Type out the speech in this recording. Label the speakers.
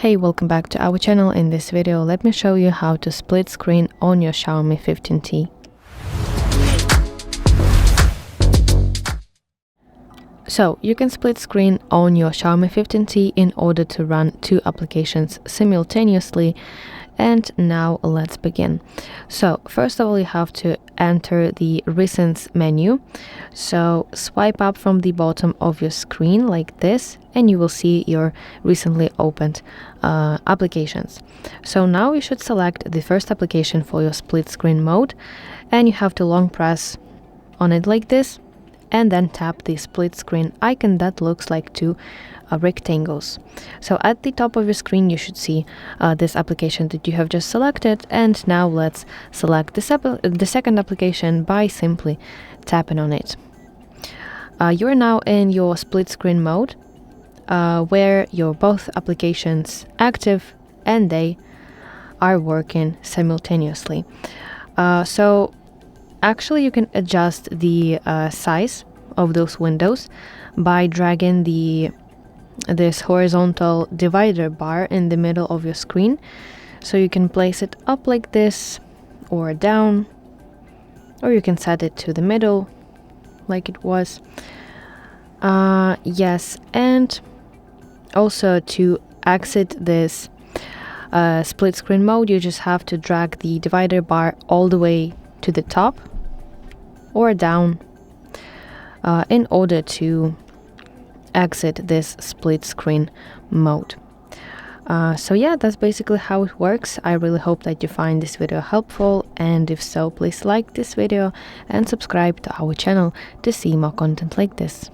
Speaker 1: Hey, welcome back to our channel. In this video, let me show you how to split screen on your XIAOMI 15T. So, you can split screen on your XIAOMI 15T in order to run two applications simultaneously. And now let's begin. So, first of all, you have to enter the Recents menu. So, swipe up from the bottom of your screen like this, and you will see your recently opened applications. So now you should select the first application for your split screen mode, and you have to long press on it like this, and then tap the split screen icon that looks like two rectangles. So at the top of your screen you should see this application that you have just selected, and now let's select the second application by simply tapping on it. You are now in your split screen mode, where your both applications active and they are working simultaneously. So actually you can adjust the size of those windows by dragging this horizontal divider bar in the middle of your screen. So you can place it up like this or down, or you can set it to the middle like it was. Yes, and also to exit this split screen mode, you just have to drag the divider bar all the way to the top or down in order to exit this split screen mode. So yeah, that's basically how it works. I really hope that you find this video helpful, and if so, please like this video and subscribe to our channel to see more content like this.